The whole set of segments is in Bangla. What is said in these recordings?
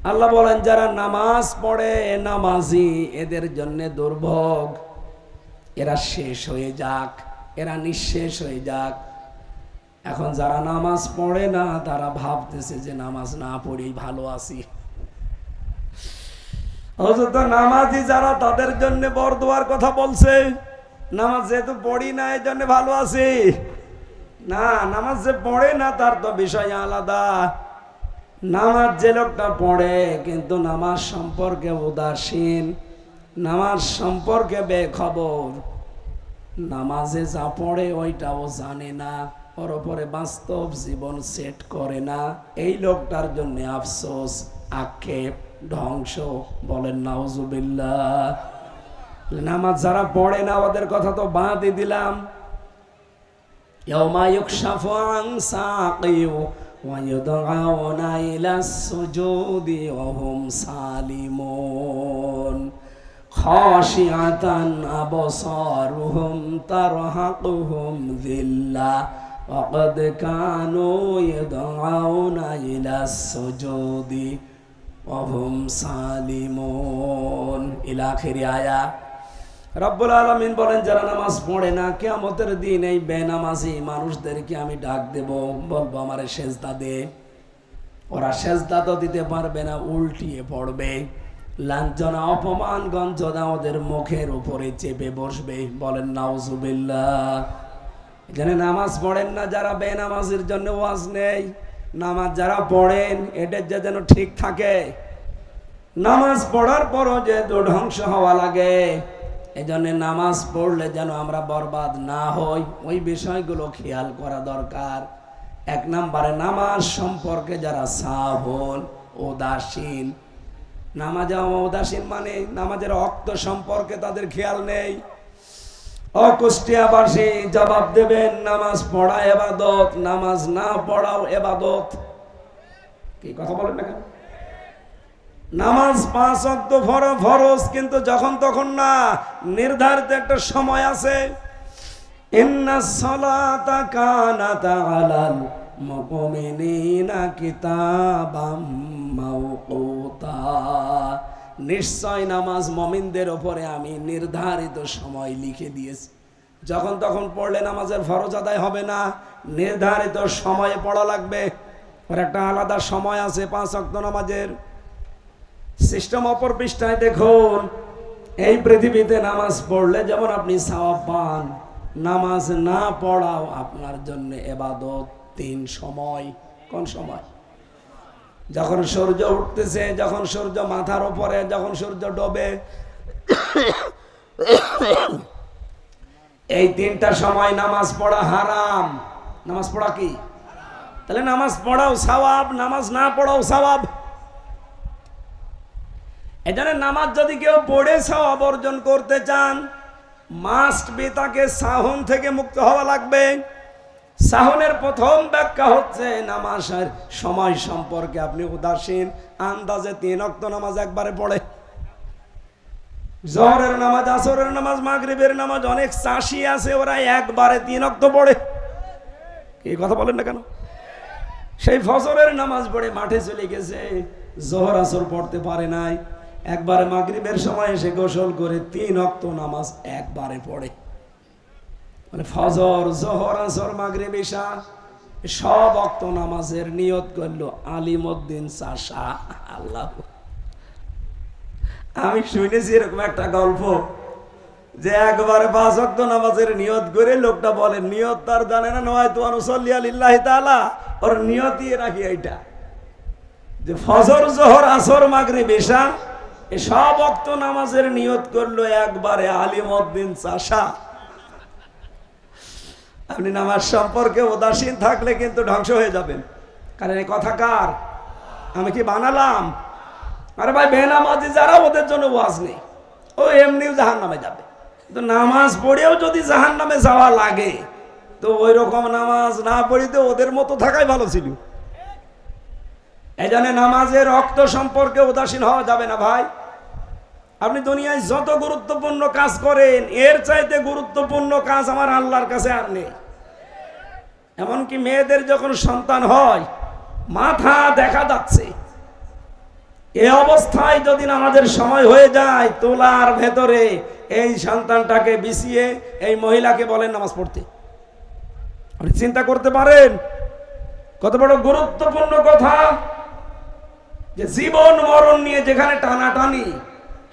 আল্লাহ বলেন যারা নামাজ পড়ে নামাজি এদের জন্য দুর্ভোগ, এরা শেষ হয়ে যাক, এরা নিঃশেষ হয়ে যাক। এখন যারা নামাজ পড়ে না তারা ভাবতেছে যে নামাজ না পড়েই ভালো আছি। অথচ নামাজি যারা তাদের জন্য বরদোয়ার কথা বলছে, নামাজ যেহেতু পড়ি না এই জন্য ভালো আছি। না, নামাজ যে পড়ে না তার তো বিষয় আলাদা। নামাজ যে লোকটা পড়ে কিন্তু নামাজ সম্পর্কে উদাসীন, নামাজ সম্পর্কে বেখবর, নামাজে যা পড়ে ওইটাও জানে না, ওর উপরে বাস্তব জীবন সেট করে না, এই লোকটার জন্য আফসোস, আক্ষেপ, ধ্বংস। বলেন নাউজুবিল্লাহ। নামাজ যারা পড়ে না ওদের কথা তো বাদই দিলাম। ইয়াউমা ইউকশাফু আন সাকিউ ওয়া ইউদআউনা ইলাস সুজুদি ওয়া হুম সালিমুন খাশিআতান আবসারুহুম তারহাকুহুম যিল্লাহ ওয়া ক্বাদ কানু ইউদআউনা ইলাস সুজুদি ওয়া হুম সালিমুন ইলা আখিরি আয়া। রব্বুল আলামিন বলেন যারা নামাজ পড়ে না কিয়ামতের দিন এই বেনামাজি মানুষদেরকে আমি ডাক দেব, বলবো আমারে সেজদা দে। ওরা সেজদা তো দিতে পারবে না, উল্টিয়ে পড়বে, লাঞ্ছনা অপমান গঞ্জনা ওদের মুখের উপরে চেপে বসবে। বলেন নাউজুবিল্লাহ। এখানে নামাজ পড়েন না যারা বেনামাজির জন্য ওয়াজ নেই, নামাজ যারা পড়েন এটার যেন ঠিক থাকে। নামাজ পড়ার পরও যে ধ্বংস হওয়া লাগে, এই জন্য নামাজ পড়লে যেন আমরা বরবাদ না হই, ওই বিষয়গুলো খেয়াল করা দরকার। এক নম্বরে নামাজ সম্পর্কে যারা সাহন উদাসীন, নামাজে উদাসীন মানে নামাজের অক্ত সম্পর্কে তাদের খেয়াল নেই। অকুষ্টিয়াবাসী জবাব দেবেন নামাজ পড়া এবাদত, নামাজ না পড়াও এবাদত। কি কথা বলেন না কেন? নামাজ 5 ওয়াক্ত ফরজ, কিন্তু যখন তখন না, নির্ধারিত একটা সময় আছে। ইন্নাস সালাতা কানাত আলাল মুমিনিনা কিতাবাম মাওকুতা। নিশ্চয় নামাজ মুমিনদের উপরে আমি নির্ধারিত সময় লিখে দিয়েছি। যখন তখন পড়লে নামাজের ফরজ আদায় হবে না, নির্ধারিত সময়ে পড়া লাগবে। ওর একটা আলাদা সময় আছে 5 ওয়াক্ত নামাজের। সিস্টেম অপর পৃষ্ঠায় দেখুন। এই পৃথিবীতে নামাজ পড়লে যেমন আপনি সওয়াব পান, নামাজ না পড়াও আপনার জন্য ইবাদত। 3 সময়। কোন সময়? যখন সূর্য উঠতেছে, যখন সূর্য মাথার উপরে, যখন সূর্য ডোবে, এই 3টা সময় নামাজ পড়া হারাম। নামাজ পড়া কি? তাহলে নামাজ পড়াও সওয়াব, নামাজ না পড়াও সওয়াব। এজন্য নামাজ যদি কেউ পড়ে সওয়াব অর্জন করতে চান, মাস্ট বি তাকে সাহুন থেকে মুক্ত হওয়া লাগবে। সাহুনের প্রথম ব্যাখ্যা হচ্ছে নামাজের সময় সম্পর্কে আপনি উদাসীন। আন্দাজে 3 ওয়াক্ত নামাজ একবারে পড়ে। জোহরের নামাজ, আসরের নামাজ, মাগরিবের নামাজ, অনেক চাষি আছে ওরা একবারে 3 ওয়াক্ত পড়ে। এই কথা বলেন না কেন? সেই ফজরের নামাজ পড়ে মাঠে চলে গেছে, জোহর আসর পড়তে পারে নাই, একবারে মাগরিবের সময় এসে গোসল করে 3 ওয়াক্ত নামাজ একবারে পড়ে। মানে ফজর, জোহর, আসর, মাগরিব, ইশা সব ওয়াক্ত নামাজের নিয়ত করলো আলিমউদ্দিন চাষা। আল্লাহ, আমি শুনেছি এরকম একটা গল্প যে একবারে 5 ওয়াক্ত নামাজের নিয়ত করে লোকটা বলে, নিয়ত তার জানে না, নয় তো অনুসল্লি আলিল্লাহি তাআলা, ওর নিয়তই রাখি এইটা যে ফজর, জোহর, আসর, মাগরিব, ইশা এই সব ওয়াক্ত নামাজের নিয়ত করলো একবারে আলিমউদ্দিন চাষা। আপনি নামাজ সম্পর্কে উদাসীন থাকলে কিন্তু ধ্বংস হয়ে যাবেন। কারণ এই কথা কার? আমি কি বানালাম? আরে ভাই, বেনামাজি যারা ওদের জন্য ওয়াজ নেই, ও এমনিও জাহান্নামে যাবে। কিন্তু নামাজ পড়েও যদি জাহান্নামে যাওয়া লাগে তো ওই রকম নামাজ না পড়িতে ওদের মতো থাকাই ভালো ছিল। এই জন্য নামাজের রক্ত সম্পর্কে উদাসীন হওয়া যাবে না ভাই। আপনি দুনিয়ায় যত গুরুত্বপূর্ণ কাজ করেন, এর চাইতে গুরুত্বপূর্ণ কাজ আমার আল্লাহর কাছে আর নেই। এমনকি মেয়েদের যখন সন্তান হয়, মাথা দেখা যাচ্ছে, এই অবস্থায় যদি নামাজের সময় হয়ে যায়, তোলার ভেতরে এই সন্তানটাকে বিছিয়ে এই মহিলাকে বলেন নামাজ পড়তে। আপনি চিন্তা করতে পারেন কত বড় গুরুত্বপূর্ণ কথা, যে জীবন মরণ নিয়ে যেখানে টানাটানি,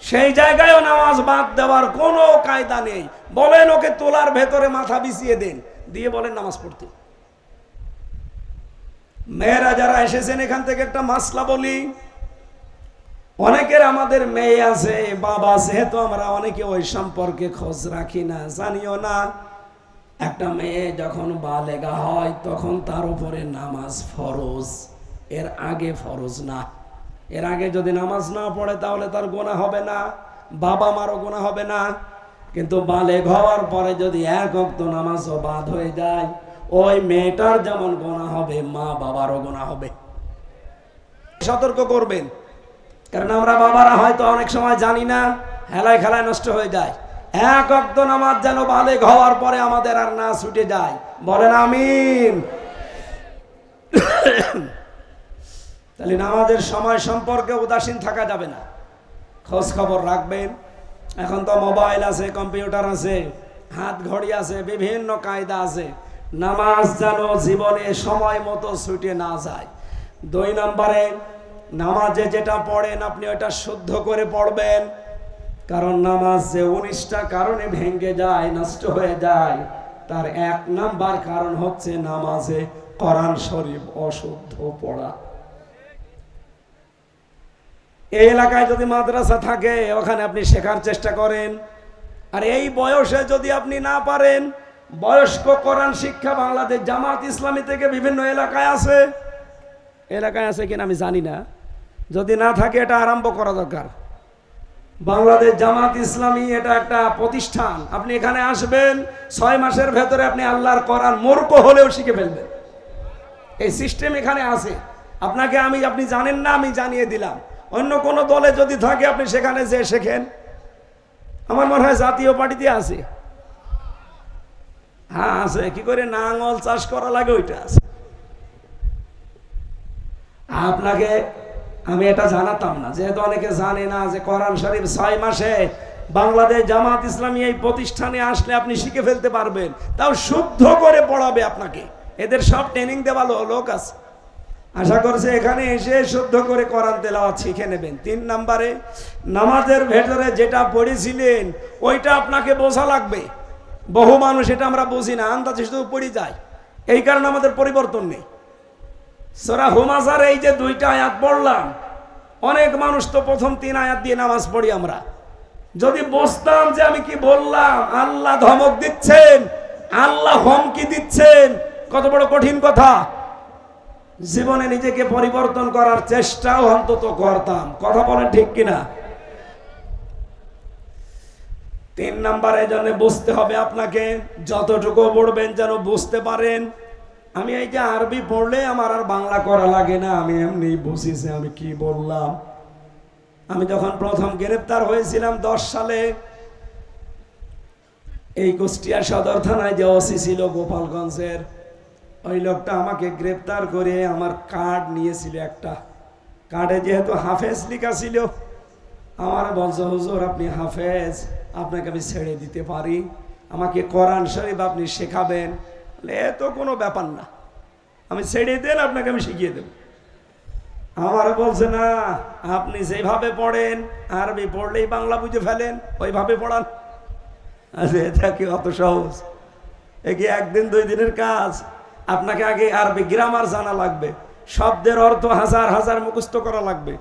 সেই জায়গায়ও নামাজ বাদ দেওয়ার কোনো কায়দা নেই। বলেন ওকে তোলার ভেতরে মাথা বিছিয়ে দেন, দিয়ে বলেন নামাজ পড়তে। মেয়েরা যারা এসেছেন এখান থেকে একটা মাসলা বলি, অনেকের আমাদের মেয়ে আছে, বাবা আছে, তো আমরা অনেকে ওই সম্পর্কে খোঁজ রাখি না, জানিও না। একটা মেয়ে যখন বালেগা হয় তখন তার উপরে নামাজ ফরজ, এর আগে ফরজ না। এর আগে যদি নামাজ না পড়ে তাহলে তার গুনাহ হবে না, বাবা মারও গুনাহ হবে না। কিন্তু বালেগ হওয়ার পরে যদি এক ওয়াক্ত নামাজও বাদ হয়ে যায়, ওই মেয়েটার যেমন গুনাহ হবে, মা বাবারও গুনাহ হবে। সতর্ক করবেন, কারণ আমরা বাবারা হয়তো অনেক সময় জানি না, হেলায় খেলায় নষ্ট হয়ে যায়। এক ওয়াক্ত নামাজ যেন বালেগ হওয়ার পরে আমাদের আর না ছুটে যায়, বলেন আমিন। তাহলে নামাজের সময় সম্পর্কে উদাসীন থাকা যাবে না, খোঁজ খবর রাখবেন। এখন তো মোবাইল আছে, কম্পিউটার আছে, হাত ঘড়ি আছে, বিভিন্ন কায়দা আছে। নামাজ যেন জীবনে সময় মতো ছুটে না যায়। 2 নম্বরে, নামাজে যেটা পড়েন আপনি ওটা শুদ্ধ করে পড়বেন, কারণ নামাজ যে 19টা কারণে ভেঙে যায়, নষ্ট হয়ে যায়, তার 1 নাম্বার কারণ হচ্ছে নামাজে কোরআন শরীফ অশুদ্ধ পড়া। এই এলাকায় যদি মাদ্রাসা থাকে ওখানে আপনি শেখার চেষ্টা করেন। আর এই বয়সে যদি আপনি না পারেন, বয়স্ক কোরআন শিক্ষা বাংলাদেশ জামাত ইসলামী থেকে বিভিন্ন এলাকায় আছে, এলাকায় আছে কিনা আমি জানি না, যদি না থাকে এটা আরম্ভ করা দরকার। বাংলাদেশ জামাত ইসলামী এটা একটা প্রতিষ্ঠান, আপনি এখানে আসবেন, 6 মাসের ভেতরে আপনি আল্লাহর কোরআন মূর্খ হলেও শিখে ফেলবেন। এই সিস্টেম এখানে আছে। আপনাকে আপনি জানেন না, আমি জানিয়ে দিলাম। অন্য কোন দলে যদি থাকে আপনি সেখানে যে শেখেন। আমার মনে হয় জাতীয় পার্টিতে আছে, হ্যাঁ আছে। কি করে নাঙ্গল চাষ করা লাগে ওইটা আছে। আপনাকে আমি এটা জানাতাম না, যেহেতু অনেকে জানে না যে কোরআন শরীফ 6 মাসে বাংলাদেশ জামাত ইসলামী এই প্রতিষ্ঠানে আসলে আপনি শিখে ফেলতে পারবেন, তাও শুদ্ধ করে পড়াবে আপনাকে। এদের সব ট্রেনিং দেওয়া লোক আছে। আশা করছি এখানে এসে শুদ্ধ করে কোরআন তেলাওয়াত শিখে নেবেন। 3 নম্বরে, নামাজের ভেতরে যেটা পড়েছিলেন ওইটা আপনাকে বোঝা লাগবে। বহু মানুষ এটা আমরা বুঝি না, আন্দাজে শুধু পড়ে যায়, এই কারণে আমাদের পরিবর্তন নেই। সূরা হুমাযার এই যে 2টা আয়াত পড়লাম, অনেক মানুষ তো প্রথম 3 আয়াত দিয়ে নামাজ পড়ি আমরা। যদি বুঝতাম যে আমি কি বললাম, আল্লাহ ধমক দিচ্ছেন, আল্লাহ হুমকি দিচ্ছেন, কত বড় কঠিন কথা, জীবনে নিজেকে পরিবর্তন করার চেষ্টাও অন্তত করতাম। কথা বলেন ঠিক কিনা? 3 নম্বরে জন্য বুঝতে হবে আপনাকে, যতটুকু পড়বেন যেন বুঝতে পারেন। আমি এই যে আরবি পড়লে আমার আর বাংলা করা লাগে না, আমি এমনি বুঝিছি আমি কি বললাম। আমি যখন প্রথম গ্রেপ্তার হয়েছিলাম 10 সালে, এই কুষ্টিয়া সদর থানায় যে ওসি ছিল গোপালগঞ্জের, ওই লোকটা আমাকে গ্রেপ্তার করে আমার কার্ড নিয়েছিল একটা। কার্ডে যেহেতু হাফেজ লেখা ছিল, আমার বলছে হুজুর আপনি হাফেজ, আপনাকে আমি ছেড়ে দিতে পারি, আমাকে কোরআন শরীফ আপনি শেখাবেন। এ তো কোনো ব্যাপার না, আমি ছেড়ে দেন, আপনাকে আমি শিখিয়ে দেব। আমার বলছে না, আপনি যেভাবে পড়েন, আরবি পড়লেই বাংলা বুঝে ফেলেন, ওইভাবে পড়ান। আচ্ছা, এটা কি অত সহজ? এ কি 1 দিন 2 দিনের কাজ? আপনাকে আগে আরবি গ্রামার জানা লাগবে, শব্দের অর্থ হাজার হাজার মুখস্থ করা লাগবে।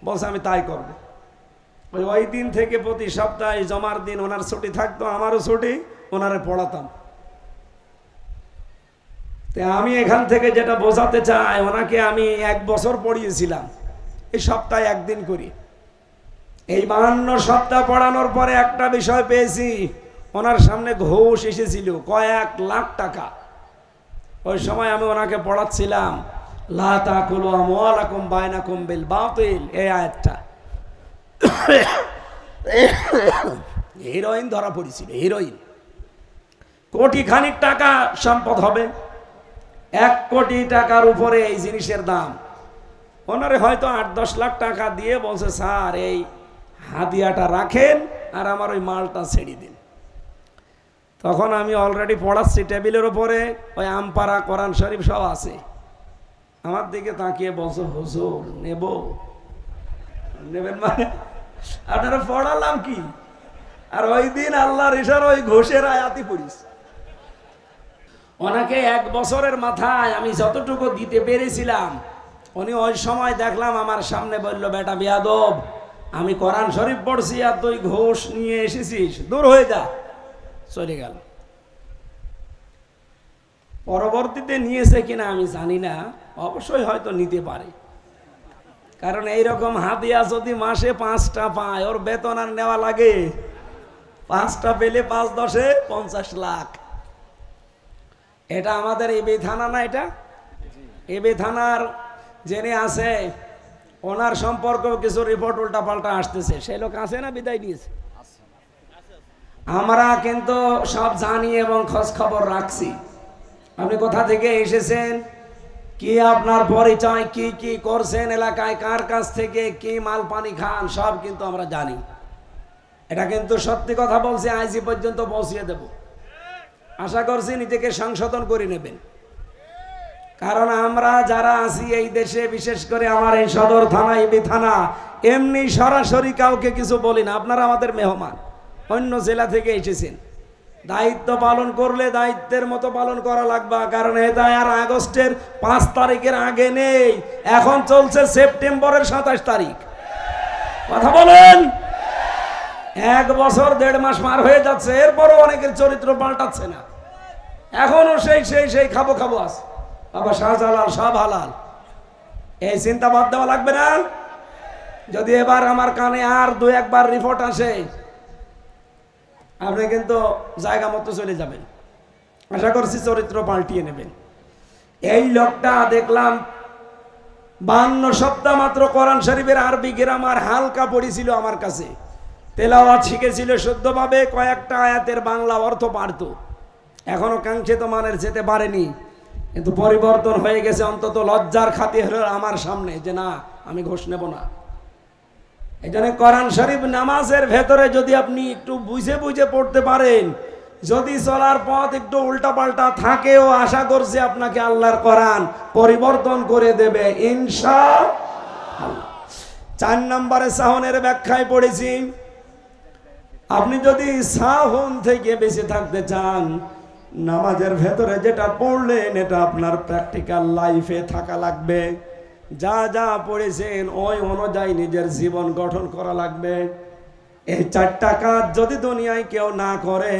বলছে আমি তাই করব। ওই দিন থেকে প্রতি সপ্তাহে জমার দিন ওনার ছুটি থাকতো, আমারও ছুটি, ওনারে পড়াতাম। আমি এখান থেকে যেটা বোঝাতে চাই, ওনাকে আমি 1 বছর পড়িয়েছিলাম, এই সপ্তাহে 1 দিন করি। এই 52 সপ্তাহ পড়ানোর পরে একটা বিষয় পেয়েছি, ওনার সামনে ঘুষ এসেছিল কয়েক লাখ টাকা। ওই সময় আমি ওনাকে পড়াচ্ছিলাম লা তাকুলু আমওয়ালাকুম বাইনাকুম বিল বাতিল, এই আয়াতটা। হিরোইন ধরা পড়েছিল, হিরোইন। কোটি খানিক টাকা সম্পদ হবে, 1 কোটি টাকার উপরে এই জিনিসের দাম। ওনারে হয়তো 8-10 লাখ টাকা দিয়ে বলছে, স্যার এই হাদিয়াটা রাখেন আর আমার ওই মালটা ছেড়ে দিন। তখন আমি অলরেডি পড়াচ্ছি টেবিলের উপরে, ওই আমপারা কোরআন শরীফ সব আছে। আমার দিকে তাকিয়ে বলছো, হুজুর নেব? নেবেন মানে আপনারা পড়ালাম কি? আর ওই দিন আল্লাহর ইশারা ওই ঘোষের আয়াতই পড়িস। ওনাকে 1 বছরের মাথায় আমি যতটুকু দিতে পেরেছিলাম, উনি ওই সময় দেখলাম আমার সামনে বলল, বেটা বেয়াদব, আমি কোরআন শরীফ পড়ছি আর তুই ঘোষ নিয়ে এসেছিস, দূর হয়ে যা। চলে গেল। পরবর্তীতে নিয়েছে কিনা আমি জানি না, অবশ্যই হয়তো নিতে পারে, কারণ এইরকম হাদিয়া যদি মাসে 5টা পায়, ওর বেতন আর নেওয়া লাগে? 5টা পেলে 5-10-এ 50 লাখ। এটা আমাদের এবি থানা না? এটা এবি থানার যিনি আছে ওনার সম্পর্কেও কিছু রিপোর্ট উল্টা পাল্টা আসতেছে। সেই লোক আছে না বিদায় নিয়েছে? আমরা কিন্তু সব জানি এবং খোঁজ খবর রাখছি। আপনি কোথা থেকে এসেছেন, কি আপনার পরিচয়, কি কি করছেন এলাকায়, কার কাছ থেকে কি মাল পানি খান, সব কিন্তু আমরা জানি। এটা কিন্তু সত্যি কথা বলছি, আইজি পর্যন্ত পৌঁছিয়ে দেব। আশা করছি নিজেকে সংশোধন করে নেবেন, কারণ আমরা যারা আছি এই দেশে, বিশেষ করে আমার এই সদর থানা, এবি থানা, এমনি সরাসরি কাউকে কিছু বলি না। আপনারা আমাদের মেহমান, অন্য জেলা থেকে এসেছেন, দায়িত্ব পালন করলে দায়িত্বের মতো পালন করা লাগবে। কারণ এটা আর আগস্টের 5 তারিখের আগে নেই, এখন চলছে সেপ্টেম্বরের 27 তারিখ। কথা বলেন। 1 বছর 1.5 মাস পার হয়ে যাচ্ছে, এরপরও অনেকের চরিত্র পাল্টাচ্ছে না, এখনো সেই খাবো খাবো আছে। বাবা শাহজালাল সব হালাল, এই চিন্তা বাদ দেওয়া লাগবে না। যদি এবার আমার কানে আর 2-1 বার রিপোর্ট আসে, আপনি কিন্তু জায়গা মতো চলে যাবেন। আশা করছি চরিত্র পাল্টিয়ে নেবেন। এই লোকটা দেখলাম 52 সপ্তাহ মাত্র কোরআন শরীফের আরবি গ্রামার হালকা পড়েছিল আমার কাছে, তেলাওয়াত শিখেছিল শুদ্ধভাবে, কয়েকটা আয়াতের বাংলা অর্থ পারত। এখনো কাঙ্ক্ষিত মানের যেতে পারেনি, কিন্তু পরিবর্তন হয়ে গেছে। অন্তত লজ্জার খাতির হলো আমার সামনে যে না, আমি ঘোষ নেব না। এই জন্য কোরআন শরীফ নামাজের ভেতরে যদি আপনি একটু বুঝে বুঝে পড়তে পারেন, যদি চলার পথ একটু উল্টা পাল্টা থাকেও, আশা করছি আপনাকে আল্লাহর কোরআন পরিবর্তন করে দেবে ইনশাআল্লাহ। 4 নম্বরে সাহনের ব্যাখ্যায় পড়েছি, আপনি যদি সাহন থেকে বেঁচে থাকতে চান, নামাজের ভেতরে যেটা পড়লেন এটা আপনার প্র্যাকটিক্যাল লাইফে থাকা লাগবে। যা যা পড়েছেন ওই অনুযায়ী নিজের জীবন গঠন করা লাগবে। এই 4টা কাজ যদি দুনিয়ায় কেউ না করে,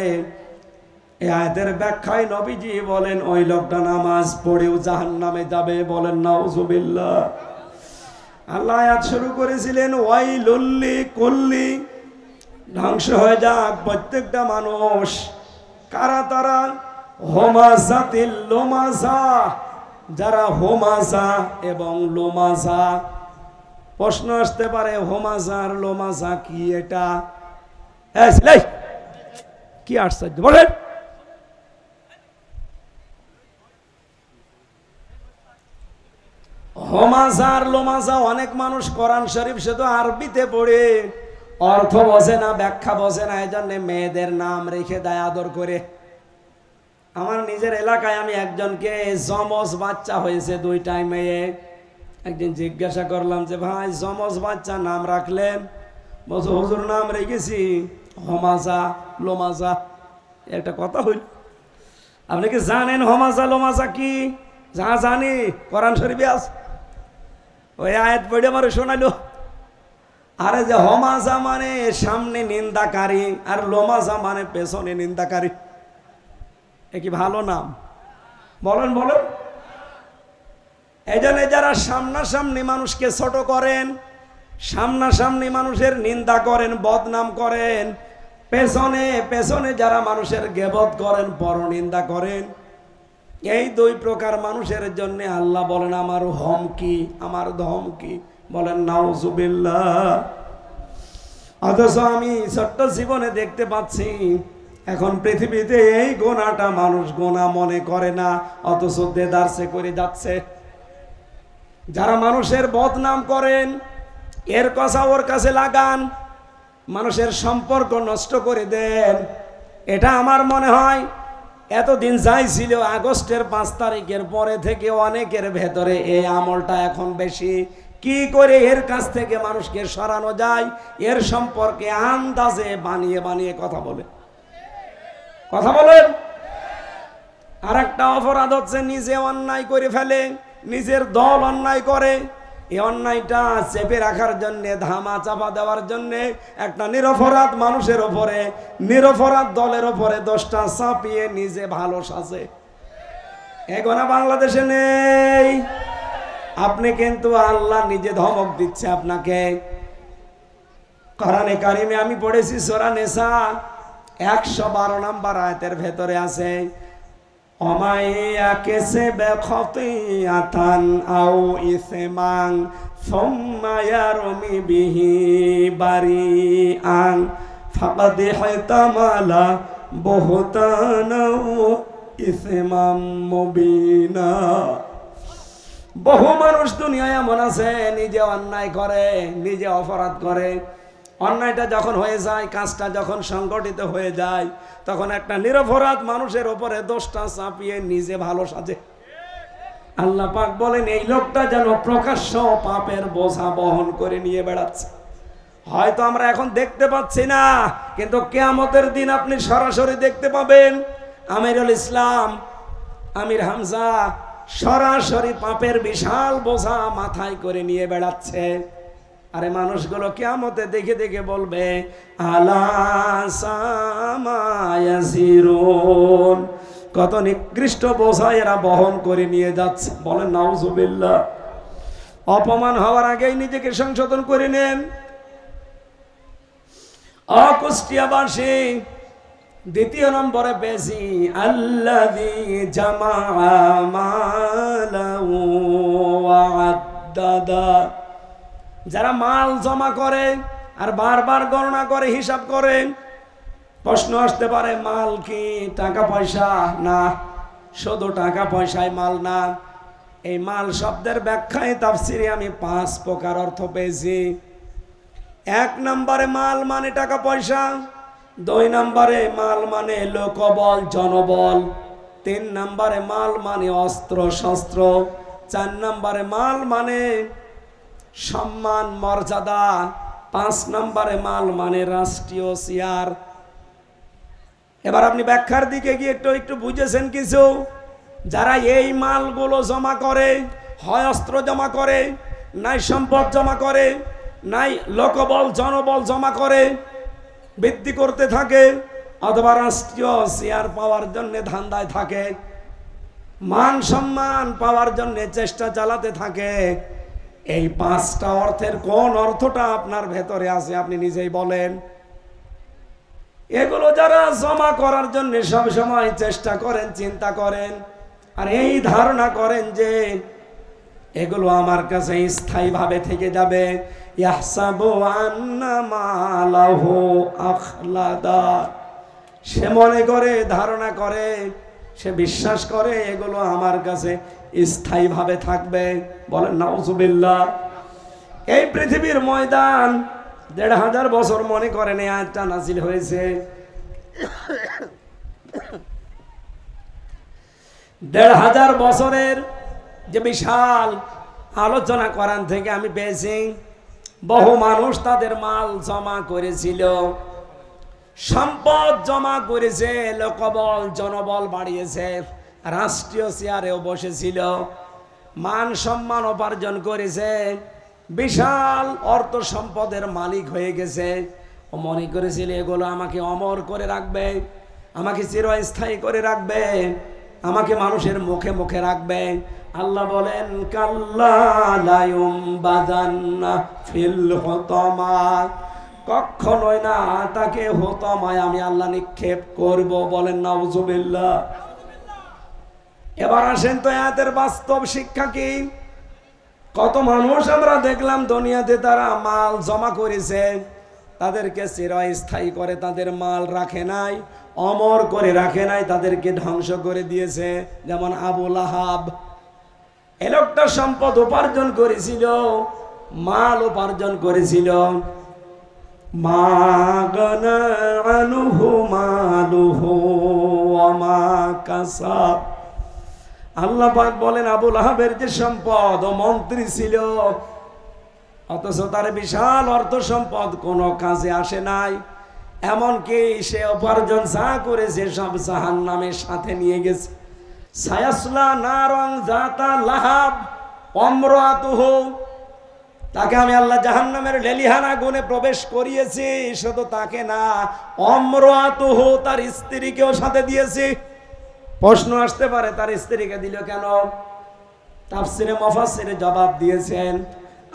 এই আয়াতের ব্যাখ্যায় নবীজি বলেন ওই লোকটা নামাজ পড়েও জাহান্নামে যাবে। বলেন নাউজুবিল্লাহ। আল্লাহ আয়াত শুরু করেছিলেন ওয়াইলুল কুল্লি, ধ্বংস হয়ে যাক প্রত্যেকটা মানুষ। কারা তারা? হোমাজাতিল লোমাজা, যারা হোমাজা এবং লোমাজা। প্রশ্ন আসতে পারে হোমাজার লোমাজা কি? এটা কি আশ্চর্য, বলেন। হোমাজার লোমাজা, অনেক মানুষ কোরআন শরীফ শুধু আরবিতে পড়ে, অর্থ বোঝে না, ব্যাখ্যা বোঝে না, এই জন্য মেয়েদের নাম রেখে দেয় আদর করে। আমার নিজের এলাকায় আমি একজনকে যমজ বাচ্চা হয়েছে, 2টাই মেয়ে। একদিন জিজ্ঞাসা করলাম যে ভাই যমজ বাচ্চা নাম রাখলেন? বলছে হুজুর নাম রেখেছি হোমাজা লোমাজা। একটা কথা হইল। আপনি কি জানেন হোমাজা লোমাজা কি? যা জানি কোরআন শরীফে আছে, ওই আয়াত পড়ে আমার শোনাইলো। আরে যে হোমাজা মানে সামনে নিন্দাকারী, আর লোমাজা মানে পেছনে নিন্দাকারী। এ কি ভালো নাম? বলেন বলেন। এই জন্য যারা সামনাসামনি মানুষকে ছোট করেন, সামনাসামনি মানুষের নিন্দা করেন, বদনাম করেন, পেছনে পেছনে যারা মানুষের গীবত করেন, পরনিন্দা করেন, এই 2 প্রকার মানুষের জন্য আল্লাহ বলেন আমার হুমকি, আমার ধমকি। বলেন নাউজুবিল্লাহ। অথচ আমি ছোট্ট জীবনে দেখতে পাচ্ছি এখন পৃথিবীতে এই গোনাটা মানুষ গোনা মনে করে না, অথচ দেদারসে করে যাচ্ছে। যারা মানুষের বদনাম করেন, এর কথা ওর কাছে লাগান, মানুষের সম্পর্ক নষ্ট করে দেন, এটা আমার মনে হয় এতদিন যাই ছিল, আগস্টের 5 তারিখের পরে থেকে অনেকের ভেতরে এই আমলটা এখন বেশি। কি করে এর কাছ থেকে মানুষকে সরানো যায়, এর সম্পর্কে আন্দাজে বানিয়ে বানিয়ে কথা বলেন। আর একটা অপরাধ হচ্ছে নিজে অন্যায় করে ফেলে, নিজের দল অন্যায় করে, এই অন্যায়টা চেপে রাখার জন্য, ধামা চাপা দেওয়ার জন্য একটা নিরপরাধ মানুষের ওপরে, নিরপরাধ দলের ওপরে দোষটা চাপিয়ে নিজে ভালো সাজে। এগোনা বাংলাদেশে নেই। আপনি কিন্তু আল্লাহ নিজে ধমক দিচ্ছে আপনাকে। কোরআনে কারিমে আমি পড়েছি সূরা নিসা 112 নম্বর আয়াতের ভেতরে আছে, অমাইয়াকেসেবে খতিয়াতান আও ইসমান সুম্মা ইয়ারমি বিহি বারিআন ফাকাদ ইহতামালা বুহতানা ইসমান মুবিনা। বহু মানুষ দুনিয়ায় এমন আছে, নিজে অন্যায় করে, নিজে অপরাধ করে, অন্যায়টা যখন হয়ে যায়, কাজটা যখন সংগঠিত হয়ে যায়, তখন একটা নিরপরাধ মানুষের উপরে দোষটা চাপিয়ে নিজে ভালো সাজে। আল্লাহ পাক বলেন এই লোকটা যেন প্রকাশ্য পাপের বোঝা বহন করে নিয়ে বেড়াচ্ছে। হয়তো আমরা এখন দেখতে পাচ্ছি না, কিন্তু কিয়ামতের দিন আপনি সরাসরি দেখতে পাবেন আমিরুল ইসলাম, আমির হামজা সরাসরি পাপের বিশাল বোঝা মাথায় করে নিয়ে বেড়াচ্ছে। আরে মানুষগুলো কিয়ামতে দেখে দেখে বলবে আলা সামায়াসিরুন, কত নিকৃষ্ট বোঝা এরা বহন করে নিয়ে যাচ্ছে। বলেন নাউজুবিল্লাহ। অপমান হওয়ার আগেই নিজেকে সংশোধন করে নেন। কুষ্টিয়াবাসী দ্বিতীয় নম্বরে পেয়েছি আল্লাযী জামাআ মালাহু ওয়া আদ্দাদা, যারা মাল জমা করে আর বারবার গণনা করে, হিসাব করে। প্রশ্ন আসতে পারে মাল কি টাকা পয়সা? না, শুধু টাকা পয়সায় মাল না। এই মাল শব্দের ব্যাখ্যায় তাফসিরে আমি 5 প্রকার অর্থ পেয়েছি। 1 নম্বরে মাল মানে টাকা পয়সা, 2 নম্বরে মাল মানে লোকবল জনবল, 3 নম্বরে মাল মানে অস্ত্র শস্ত্র, 4 নম্বরে মাল মানে সম্মান মর্যাদা, 5 নম্বরে মাল মানে রাষ্ট্রীয় চেয়ার। এবার আপনি ব্যাখ্যার দিকে গিয়ে একটু বুঝেছেন কিছু? যারা এই মালগুলো জমা করে, হয় অস্ত্র জমা করে, নাই সম্পদ জমা করে, নাই লোকবল জনবল জমা করে বৃদ্ধি করতে থাকে, অথবা রাষ্ট্রীয় চেয়ার পাওয়ার জন্য ধান্দায় থাকে, মান সম্মান পাওয়ার জন্য চেষ্টা চালাতে থাকে, এই 5টা অর্থের কোন অর্থটা আপনার ভেতরে আছে আপনি নিজেই বলেন। এগুলো যারা জমা করার জন্য সব সময় চেষ্টা করেন, চিন্তা করেন, আর এই ধারণা করেন যে এগুলো আমার কাছে স্থায়ীভাবে থেকে যাবে, ইয়াহসাবু আন্না মালাহু আখলাদা, সে মনে করে, ধারণা করে, সে বিশ্বাস করে এগুলো আমার কাছে স্থায়ীভাবে থাকবে। বলেন নাউজুবিল্লাহ। এই পৃথিবীর ময়দান 1500 বছর মনে করেন এই আয়াতটা নাজিল হয়েছে। 1500 বছরের যে বিশাল আলোচনা কোরআন থেকে আমি পেয়েছি, বহু মানুষ তাদের মাল জমা করেছিল, সম্পদ জমা করেছে, লোকবল জনবল বাড়িয়েছে, রাষ্ট্রীয় চেয়ারেও বসেছিল, মান সম্মান উপার্জন করেছে, বিশাল অর্থ সম্পদের মালিক হয়ে গেছে। ও মনে করেছিল এগুলো আমাকে অমর করে রাখবে, আমাকে চিরস্থায়ী করে রাখবে, আমাকে মানুষের মুখে মুখে রাখবে। আল্লাহ বলেন কাল্লা লা ইউমবাদান্না ফিল হুতামা, কখনোই না, তাকে হুতামায় আমি আল্লাহ নিক্ষেপ করব। বলেন নাউজুবিল্লাহ। এবার আসেন তো আয়াতের বাস্তব শিক্ষা কি? কত মানুষ আমরা দেখলাম দুনিয়াতে তারা মাল জমা করেছে, তাদেরকে চিরস্থায়ী করে তাদের মাল রাখে নাই, অমর করে রাখে নাই, তাদেরকে ধ্বংস করে দিয়েছে। যেমন আবু লাহাব, এ লোকটা সম্পদ উপার্জন করেছিল, মাল উপার্জন করেছিল। মা গানা আনহু মালুহু ওয়া মা কাসাব। আল্লাহ পাক বলেন আবু লাহাবের যে সম্পদ, ও মন্ত্রী ছিল, অথচ তার বিশাল অর্থ সম্পদ কোনো কাজে আসে নাই। এমনকি সে উপার্জন যা করেছে সব জাহান্নামের সাথে নিয়ে গেছে। সায়াসলা নারং যাতা লাহাব অমরাতুহু, তাকে আমি আল্লাহ জাহান্নামের লেলিহান আগুনে প্রবেশ করিয়েছি। শুধু তাকে না, অমরাতুহু তার স্ত্রীকেও সাথে দিয়েছি। প্রশ্ন আসতে পারে তার স্ত্রীকে দিল কেন? তাফসিরে মুফাসসিরে জবাব দিয়েছেন,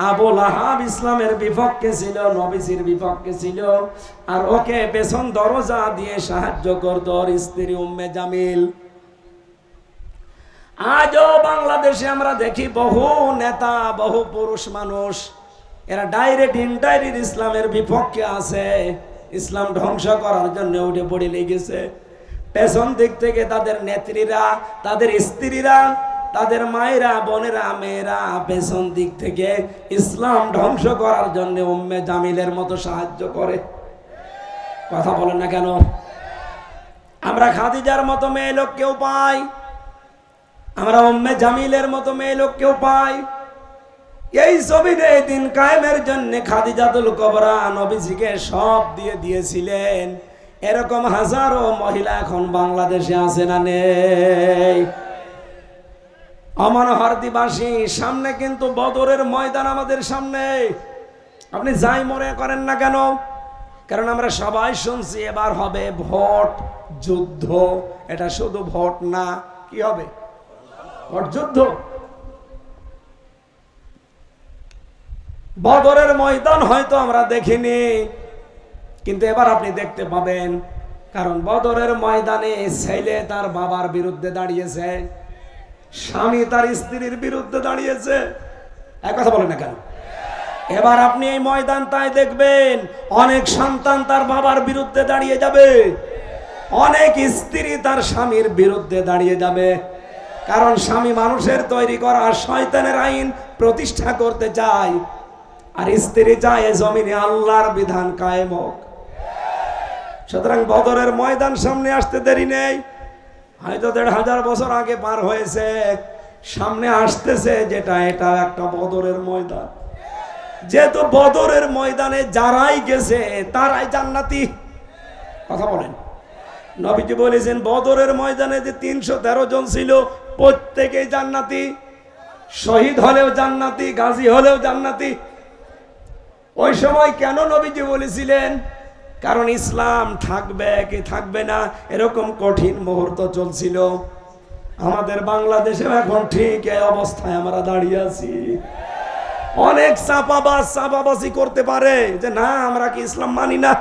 আবু লাহাব ইসলামের বিপক্ষে ছিল, নবীজির বিপক্ষে ছিল, আর ওকে পেছন দরজা দিয়ে সাহায্য করত ওর স্ত্রী উম্মে জামিল। আজও বাংলাদেশে আমরা দেখি বহু নেতা, বহু পুরুষ মানুষ, এরা ডাইরেক্ট ইনডাইরেক্ট ইসলামের বিপক্ষে আছে, ইসলাম ধ্বংস করার জন্য উঠে পড়ে লেগেছে। পেছন দিক থেকে তাদের নেত্রীরা, তাদের স্ত্রীরা, তাদের মায়েরা, বোনেরা, মেয়েরা পেছন দিক থেকে ইসলাম ধ্বংস করার জন্য উম্মে জামিলের মতো সাহায্য করে। কথা বলেন না কেন? আমরা খাদিজার মতো মেয়ে লোক কেউ পাই, আমরা উম্মে জামিলের মতো মেয়ে লোক কেউ পাই। এই ছবিতে দিন কায়েমের জন্য খাদিজাতুল কুবরা নবীজিকে সব দিয়ে দিয়েছিলেন। এরকম হাজারো মহিলা এখন বাংলাদেশে আছে না নেই? অমনোহরদিবাসী, সামনে কিন্তু বদরের ময়দান আমাদের সামনে। আপনি যাই মনে করেন না কেন, কারণ আমরা সবাই শুনছি এবার হবে ভোট যুদ্ধ। এটা শুধু ভোট না, কি হবে? ভোট যুদ্ধ। বদরের ময়দান হয়তো আমরা দেখিনি, কিন্তু এবার আপনি দেখতে পাবেন। কারণ বদরের ময়দানে ছেলে তার বাবার বিরুদ্ধে দাঁড়িয়েছে, স্বামী তার স্ত্রীর বিরুদ্ধে দাঁড়িয়েছে। এক কথা বলেন না কেন? এবার আপনি এই ময়দান তাই দেখবেন, অনেক সন্তান তার বাবার বিরুদ্ধে দাঁড়িয়ে যাবে, অনেক স্ত্রী তার স্বামীর বিরুদ্ধে দাঁড়িয়ে যাবে। কারণ স্বামী মানুষের তৈরি করা শয়তানের আইন প্রতিষ্ঠা করতে চায়, আর স্ত্রী চায় জমিনে আল্লাহর বিধান কায়েম হোক। সুতরাং বদরের ময়দান সামনে আসতে দেরি নেই। হয়তো ১৫০০ বছর আগে পার হয়েছে, সামনে আসতেছে যেটা, এটা একটা বদরের ময়দান। যেহেতু বদরের ময়দানে যারাই গেছে তারাই জান্নাতি। কথা বলেন। নবীজি বলেছেন বদরের ময়দানে যে ৩১৩ জন ছিল প্রত্যেকেই জান্নাতি, শহীদ হলেও জান্নাতি, গাজী হলেও জান্নাতি। ওই সময় কেন নবীজি বলেছিলেন? কারণ ইসলাম থাকবে কি থাকবে না এরকম কঠিন মুহূর্ত চলছিল। আমাদের বাংলাদেশে এখন ঠিক এই অবস্থায় আমরা দাঁড়িয়ে আছি। অনেক চাপাবাজি করতে পারে যে না আমরা কি ইসলাম মানি না।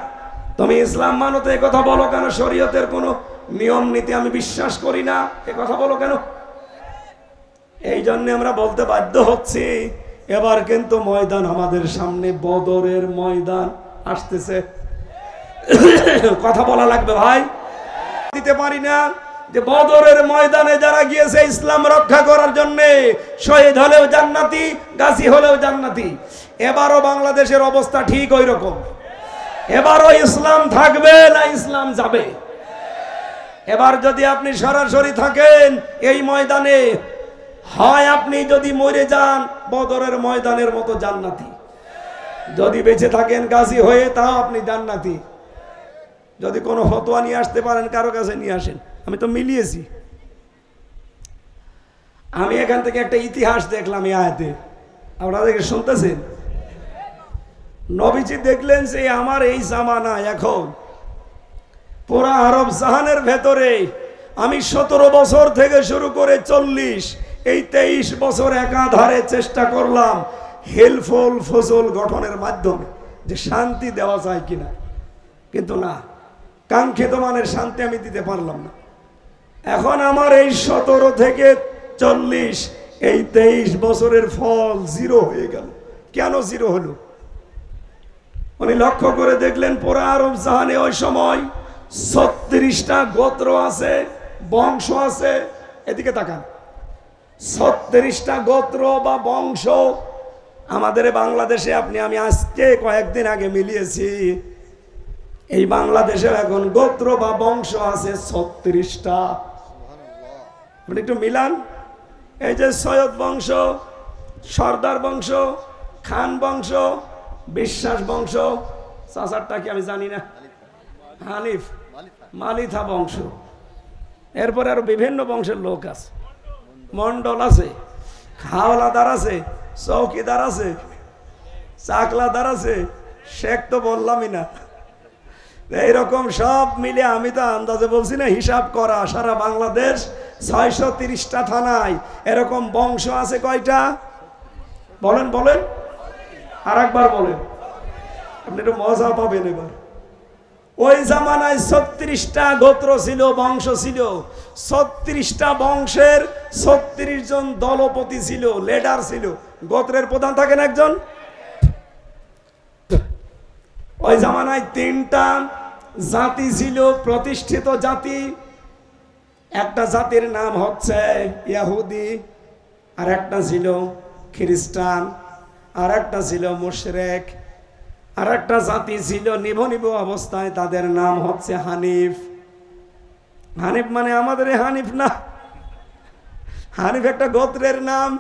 তুমি ইসলাম মানো তো এ কথা বলো কেন? শরীয়তের কোনো নিয়ম নীতি আমি বিশ্বাস করি না, এ কথা বলো কেন? এই জন্য আমরা বলতে বাধ্য হচ্ছি, এবার কিন্তু ময়দান আমাদের সামনে, বদরের ময়দান আসতেছে। কথা বলা লাগবে ভাই, দিতে পারি না যে বদরের ময়দানে যারা গিয়েছে ইসলাম রক্ষা করার জন্য, শহীদ হলেও জান্নাতি, গাজী হলেও জান্নাতি। এবারও বাংলাদেশের অবস্থা ঠিক ওই রকম। এবারও ইসলাম থাকবে না ইসলাম যাবে। এবার যদি আপনি সরাসরি থাকেন এই ময়দানে, হয় আপনি যদি মরে যান বদরের ময়দানের মতো জান্নাতি, যদি বেঁচে থাকেন গাজী হয়ে তাও আপনি জান্নাতি। যদি কোনো ফতোয়া নিয়ে আসতে পারেন কারো কাছে নিয়ে আসেন, আমি তো মিলিয়েছি। আমি এখান থেকে একটা ইতিহাস দেখলাম এই আয়াতে, আপনাদেরকে শুনতেছেন? নবীজি দেখলেন যে আমার এই জামানা এখন পুরা আরব জাহানের ভেতরে আমি 17 বছর থেকে শুরু করে 40, এই 23 বছর একাধারে চেষ্টা করলাম হেলফুল ফজল গঠনের মাধ্যমে যে শান্তি দেওয়া যায় কিনা, কিন্তু না, কাঙ্ক্ষিত মানের শান্তি আমি দিতে পারলাম না। এখন আমার এই 17 থেকে 40, এই 23 বছরের ফল জিরো হয়ে গেল। কেন জিরো হলো? উনি লক্ষ্য করে দেখলেন পুরা আরব জাহানে ওই সময় 36টা গোত্র আছে, বংশ আছে। এদিকে তাকান, 36টা গোত্র বা বংশ আমাদের বাংলাদেশে। আমি আজকে কয়েকদিন আগে মিলিয়েছি, এই বাংলাদেশে এখন গোত্র বা বংশ আছে 36টা। আপনি একটু মিলান, এই যে সৈয়দ বংশ, সর্দার বংশ, খান বংশ, বিশ্বাস বংশ, চাচারটা কি আমি জানি না, হানিফ, মালিথা বংশ, এরপরে আরো বিভিন্ন বংশের লোক আছে, মন্ডল আছে, হাওলাদার আছে, চৌকিদার আছে, চাকলাদার আছে, শেখ তো বললামই না। এইরকম সব মিলে আমি তো আন্দাজে বলছি না, হিসাব করা সারা বাংলাদেশ 630টা থানায় এরকম বংশ আছে। কয়টা বলেন বলেন, আর একবার বলেন, আপনি একটু মজা পাবেন এবার। ওই জামানায় 36টা গোত্র ছিল, বংশ ছিল। 36টা বংশের 36 জন দলপতি ছিল, লিডার ছিল। গোত্রের প্রধান থাকেন একজন। ওই জামানায় 3টা জাতি ছিল, প্রতিষ্ঠিত জাতি। একটা জাতির নাম হচ্ছে ইহুদি, আর একটা ছিল খ্রিস্টান, আর একটা ছিল মুশরিক, আর একটা জাতি ছিল নিভু অবস্থায়, তাদের নাম হচ্ছে হানিফ। হানিফ মানে আমাদের হানিফ না, হানিফ একটা গোত্রের নাম।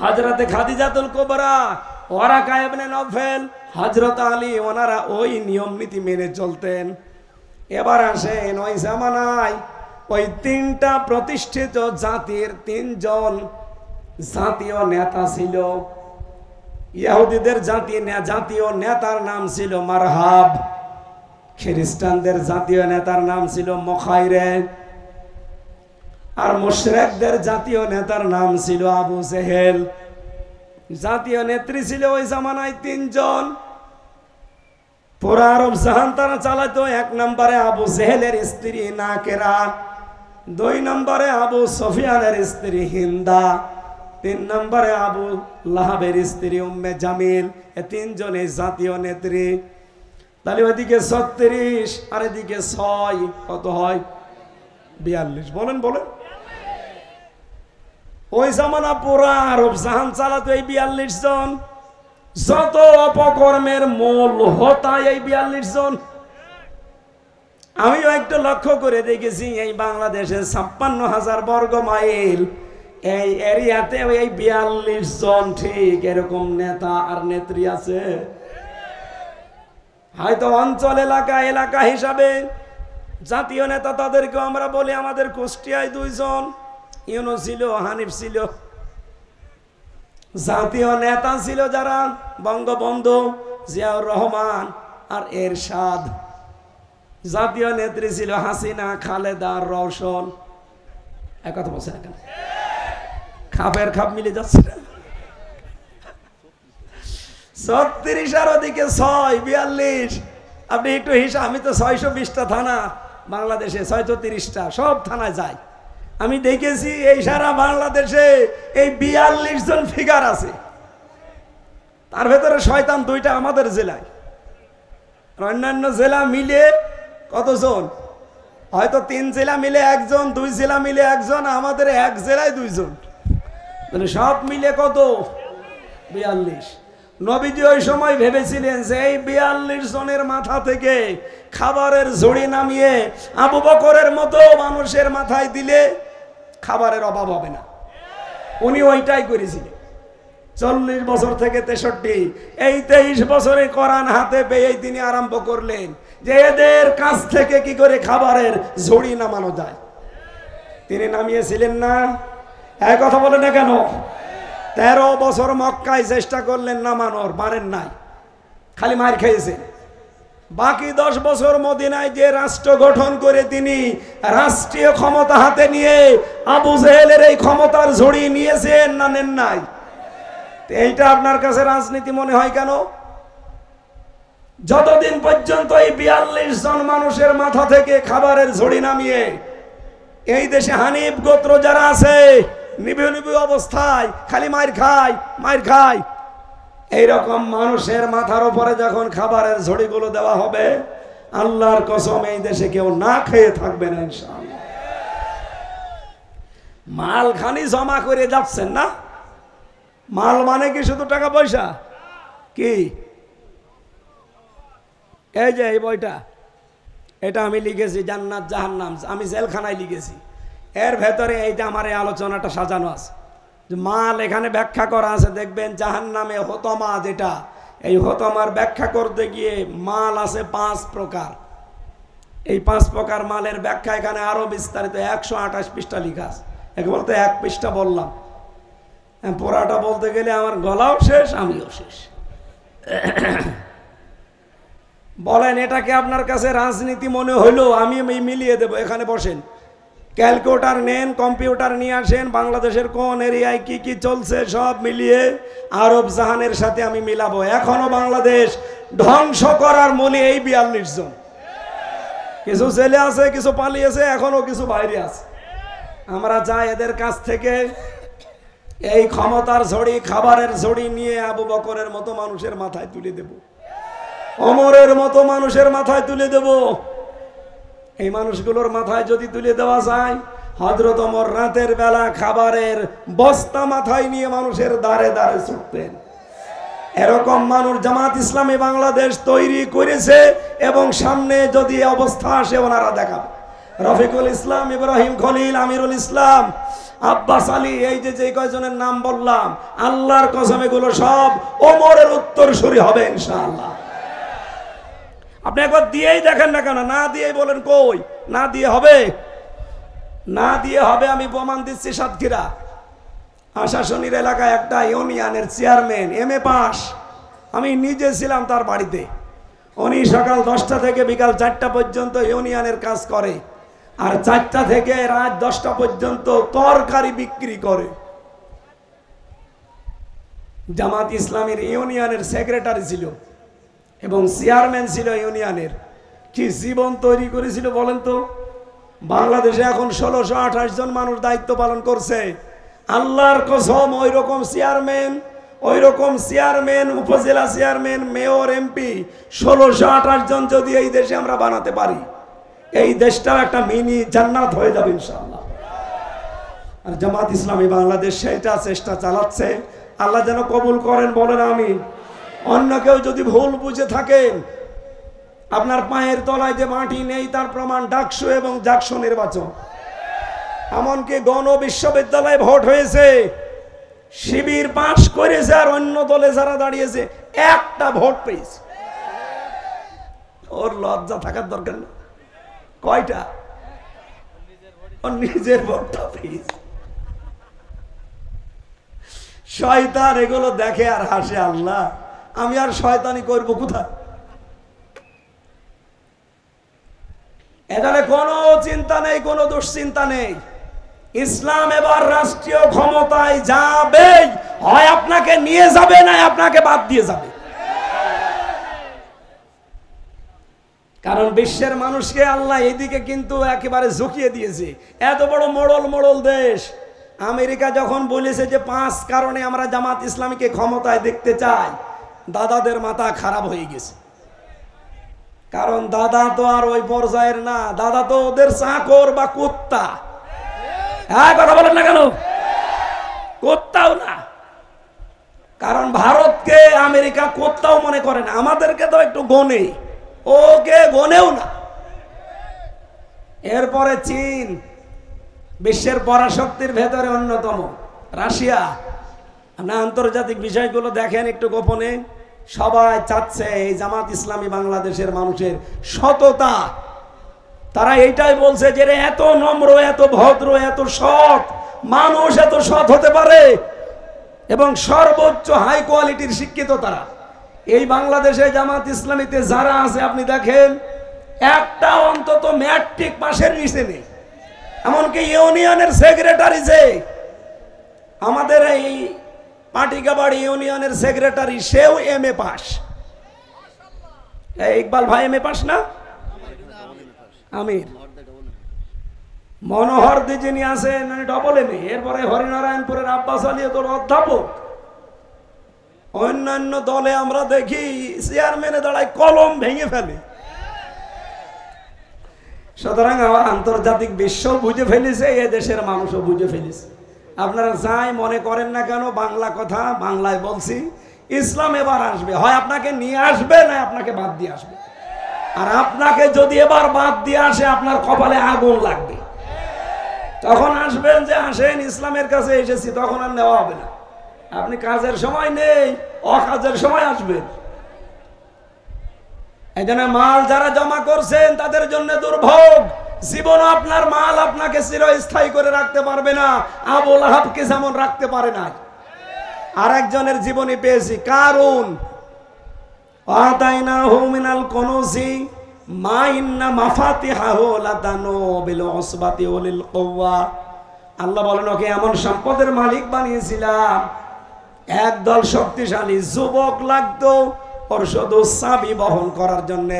হযরতে খাদিজাতুল কুবরা, ওয়ারাকা ইবনে নওফেল, হযরত আলী, ওনারা ওই নিয়ম নীতি মেনে চলতেন। এবার আসেন, ওই জামানায় ওই 3টা প্রতিষ্ঠিত জাতির 3 জন জাতীয় নেতা ছিল। ইহুদিদের জাতীয় নেতার নাম ছিল মারহাব, খ্রিস্টানদের জাতীয় নেতার নাম ছিল মুখাইরে, আর মুশরিকদের জাতীয় নেতার নাম ছিল আবু জেহেল। জাতীয় নেত্রী ছিল ওই জামানায় 3 জন। পুরা আরব জাহান তারা চালাতো। 1 নম্বরে আবু জেহেলের স্ত্রী নাকেরা, 2 নম্বরে আবু সুফিয়ানের স্ত্রী হিন্দা, 3 নম্বরে আবু লাহাবের স্ত্রী উম্মে জামিল। এই 3 জনের জাতীয় নেত্রী। তাহলে ওইদিকে 36 আর এদিকে 6, কত হয়? 42। বলেন বলেন। ওই জামানা পুরা আরব জাহান চালাতো এই 42 জন। যত অপকর্মের মূল হোতা এই 42 জন। আমিও একটু লক্ষ্য করে দেখেছি, এই বাংলাদেশে 56,000 বর্গ মাইল এই এরিয়াতে এই 42 জন ঠিক এরকম নেতা আর নেত্রী আছে। হয়তো অঞ্চল এলাকা হিসাবে জাতীয় নেতা তাদেরকে আমরা বলি। আমাদের কুষ্টিয়ায় 2 জন, ইউনূস ছিল, হানিফ ছিল। জাতীয় নেতা ছিল যারা, বঙ্গবন্ধু, জিয়াউর রহমান আর এরশাদ। জাতীয় নেত্রী ছিল হাসিনা, খালেদা, রওশন। এক কথা বলছে না, খাপের খাপ মিলে যাচ্ছে না। 36 আর ওদিকে 6, 42। আপনি একটু হিসাব, আমি তো 620টা থানা বাংলাদেশে, 630টা সব থানায় যাই। আমি দেখেছি এই সারা বাংলাদেশে এই 42 জন ফিগার আছে। তার ভেতরে শয়তান 2টা আমাদের জেলায়, অন্যান্য জেলা মিলে কতজন? হয়তো 3 জেলা মিলে 1 জন, 2 জেলা মিলে 1 জন, আমাদের 1 জেলায় 2 জন। মানে সব মিলে কত? 42। নবীজি ওই সময় ভেবেছিলেন যে এই 42 জনের মাথা থেকে খাবারের ঝুড়ি নামিয়ে আবু বকরের মতো মানুষের মাথায় দিলে খাবারের অভাব হবে না। উনি ওইটাই করেছিলেন। 40 বছর থেকে 63, এই 23 বছরে কোরআন হাতে পেয়ে তিনি আরম্ভ করলেন যে এদের কাছ থেকে কি করে খাবারের ঝুড়ি নামানো যায়। তিনি নামিয়েছিলেন না? এক কথা বলে না কেন? 13 বছর মক্কায় চেষ্টা করলেন নামানোর, পারেন নাই, খালি মার খেয়েছে। বাকি 10 বছর মদিনায় যে রাষ্ট্র গঠন করে তিনি রাষ্ট্রীয় ক্ষমতা হাতে নিয়ে আবু জেহেলের এই ক্ষমতার ঝুড়ি নিয়েছেন না নেন নাই? এইটা আপনার কাছে রাজনীতি মনে হয় কেন? যতদিন পর্যন্ত এই 42 জন মানুষের মাথা থেকে খাবারের ঝুড়ি নামিয়ে এই দেশে হানিফ গোত্র যারা আছে নিভু অবস্থায় খালি মার খায়, এইরকম মানুষের মাথার উপরে যখন খাবারের ঝুড়িগুলো দেওয়া হবে, আল্লাহর কসম এই দেশে কেউ না খেয়ে থাকবে না ইনশাআল্লাহ। মালখানি জমা করে যাচ্ছেন না? মাল মানে কি শুধু টাকা পয়সা? কি এই যে এই বইটা, এটা আমি লিখেছি জান্নাত জাহান্নাম, আমি জেলখানায় লিখেছি। এর ভেতরে এইটা আমার এই আলোচনাটা সাজানো আছে। মাল এখানে ব্যাখ্যা করা আছে, দেখবেন জাহান্নামে হতমা, যেটা এই হতমার ব্যাখ্যা করতে গিয়ে মাল আছে 5 প্রকার। এই 5 প্রকার মালের ব্যাখ্যা এখানে আরো বিস্তারিত 128 পৃষ্ঠা লেখা আছে। এক বলতে 1 পৃষ্ঠা বললাম, পুরাটা বলতে গেলে আমার গলাও শেষ, আমিও শেষ। বলেন এটাকে আপনার কাছে রাজনীতি মনে হইলো? আমি মিলিয়ে দেব। এখানে বসেন, ক্যালকুলেটর নেন, কম্পিউটার নিয়ে আসেন, বাংলাদেশের কোন এরিয়ায় কি কি চলছে সব মিলিয়ে আরব জাহানের সাথে আমি মিলাবো। এখনো বাংলাদেশ ধ্বংস করার মূলে এই 42 জন। কিছু ছেলে আছে, কিছু পালিয়েছে, এখনো কিছু বাইরে আছে। আমরা যাই এদের কাছ থেকে এই ক্ষমতার ঝড়ি, খাবারের ঝড়ি নিয়ে আবু বকরের মতো মানুষের মাথায় তুলে দেব, ওমরের মতো মানুষের মাথায় তুলে দেব। এই মানুষগুলোর মাথায় যদি তুলে দেওয়া যায়, হযরত ওমর রাতের বেলা খাবারের বস্তা মাথায় নিয়ে মানুষের দাঁড়ে দাঁড়ে ছুটতেন। এরকম মানুষ জামাত ইসলামী বাংলাদেশ তৈরি করেছে, এবং সামনে যদি অবস্থা আসে ওনারা দেখাবে। রফিকুল ইসলাম, ইব্রাহিম খলিল, আমিরুল ইসলাম, আব্বাস আলী, এই যে কয়জনের নাম বললাম, আল্লাহর কসম এগুলো সব ওমরের উত্তরসূরি হবে ইনশাআল্লাহ। আপনি একবার দিয়েই দেখেন না কেন? না দিয়েই বলেন কই? না দিয়ে হবে? না দিয়ে হবে। আমি প্রমাণ দিচ্ছি। সাতক্ষীরা আশাশনির এলাকায় একটা ইউনিয়নের চেয়ারম্যান, MA পাস, আমি নিজে ছিলাম তার বাড়িতে। উনি সকাল 10টা থেকে বিকাল 4টা পর্যন্ত ইউনিয়নের কাজ করে, আর 4টা থেকে রাত 10টা পর্যন্ত তরকারি বিক্রি করে। জামাত ইসলামের ইউনিয়নের সেক্রেটারি ছিল এবং চেয়ারম্যান ছিল ইউনিয়নের। কি জীবন তৈরি করেছিল বলেন তো? বাংলাদেশে এখন 1628 জন মানুষ দায়িত্ব পালন করছে। আল্লাহর কসম, ওই রকম চেয়ারম্যান, উপজেলা চেয়ারম্যান, মেয়র, MP 1628 জন যদি এই দেশে আমরা বানাতে পারি, এই দেশটা একটা মিনি জান্নাত হয়ে যাবে ইনশাআল্লাহ। আর জামাত ইসলামী বাংলাদেশ সেটা চেষ্টা চালাচ্ছে। আল্লাহ যেন কবুল করেন, বলেন আমিন। অন্য কেউ যদি ভুল বুঝে থাকেন, আপনার পায়ের তলায় যে মাটি নেই তার প্রমাণ ডাকসু এবং জাকসু নির্বাচন। এমনকি গণ বিশ্ববিদ্যালয়ে ভোট হয়েছে, শিবির পাশ করেছে, আর অন্য দলে যারা দাঁড়িয়েছে একটা ভোট পেয়েছে। ওর লজ্জা থাকার দরকার নেই। কয়টা? ওর নিজের ভোটটা পেয়েছে। শয়তান এগুলো দেখে আর হাসে। আল্লাহ, আমি আর শয়তানি করব কোথায়? এখানে কোনো চিন্তা নেই, কোনো দুশ্চিন্তা নেই। ইসলাম এবার রাষ্ট্রীয় ক্ষমতায় যাবে, হয় আপনাকে নিয়ে যাবে, না আপনাকে বাদ দিয়ে যাবে। কারণ বিশ্বের মানুষকে আল্লাহ এদিকে কিন্তু একেবারে ঝুঁকিয়ে দিয়েছে। এত বড় মোড়ল দেশ আমেরিকা যখন বলেছে যে 5 কারণে আমরা জামাত ইসলামীকে ক্ষমতায় দেখতে চাই, দাদাদের মাথা খারাপ হয়ে গেছে। কারণ দাদা তো আর ওই পর্যায়ের না, দাদা তো ওদের চাকর বা কুত্তা। হ্যাঁ, কথা বলেন না কেন? কুত্তাও না। কারণ ভারতকে আমেরিকা কুত্তাও মনে করে না, আমাদেরকে তো একটু গনে, ওকে গনেও না। এরপরে চীন, বিশ্বের পরাশক্তির ভেতরে অন্যতম। রাশিয়া। আপনি আন্তর্জাতিক বিষয়গুলো দেখেন একটু গোপনে, সবাই চাচ্ছে এই জামাত ইসলামী বাংলাদেশের মানুষের সততা। তারা এইটাই বলছে যে এত নম্র, এত ভদ্র, এত সৎ মানুষ এত সৎ হতে পারে, এবং সর্বোচ্চ হাই কোয়ালিটির শিক্ষিত তারা। এই বাংলাদেশে জামাত ইসলামীতে যারা আছে আপনি দেখেন, একটা অন্তত ম্যাট্রিক পাশের নিচে নেই। এমনকি ইউনিয়নের সেক্রেটারি, যে আমাদের এই পাটিকাবাড়ি ইউনিয়নের সেক্রেটারি, সেও MA পাস। ইকবাল ভাই MA পাস না? আমির মনোহর দি যিনি আছেন ডবল MA। এরপরে হরিনারায়ণপুরের আব্বাস আলী তোর অধ্যাপক। অন্যান্য দলে আমরা দেখি চেয়ারম্যানে দাঁড়ায় কলম ভেঙে ফেলে। সুতরাং আমার আন্তর্জাতিক বিশ্ব বুঝে ফেলেছে, এ দেশের মানুষও বুঝে ফেলেছে। আপনারা যাই মনে করেন না কেন, বাংলা কথা বাংলায় বলছি, ইসলাম এবার আসবে, হয় আপনাকে নিয়ে আসবে না আপনাকে বাদ দিয়ে আসবে। আর আপনাকে যদি এবার বাদ দিয়ে আসে আপনার কপালে আগুন লাগবে। তখন আসবেন যে আসেন ইসলামের কাছে এসেছি, তখন আর নেওয়া হবে না। আপনি কাজের সময় নেই, অকাজের সময় আসবেন। এই জন্য মাল যারা জমা করছেন তাদের জন্য দুর্ভোগ। জীবন আপনার মাল আপনাকে চিরস্থায়ী করে রাখতে পারবে না। আবু লাহাবকে যেমন রাখতে পারে না। আর একজনের জীবনী পেয়েছি, কারুন। আতাইনাহু মিনাল কুনুজি মা ইন্না মাফাতিহাহু লাতানু বিল উসবাতি উলিল কুওয়া। আল্লাহ বলেন, ওকে এমন সম্পদের মালিক বানিয়েছিলাম, একদল শক্তিশালী যুবক লাগতো ওর শুধু চাবি বহন করার জন্যে।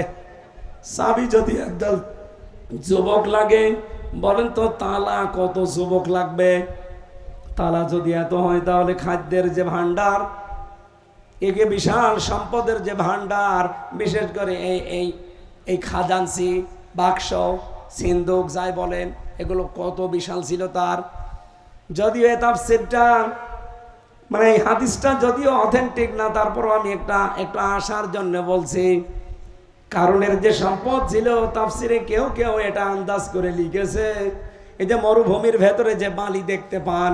চাবি যদি একদল যুবক লাগে, বলেন তো তালা কত যুবক লাগবে? তালা যদি এত হয় তাহলে খাদ্যের যে ভান্ডার, একে বিশাল সম্পদের যে ভান্ডার, বিশেষ করে এই খাজানসি, বাক্স, সিন্দুক যাই বলেন, এগুলো কত বিশাল ছিল তার। যদিও এ তাফসীরটা মানে এই হাদিসটা যদিও অথেন্টিক না, তারপরও আমি একটা আশার জন্য বলছি। কারণের যে সম্পদ ছিল, তাফসীরে কেউ কেউ এটা আন্দাজ করে লিখেছে, এই যে মরুভূমির ভেতরে যে বালি দেখতে পান,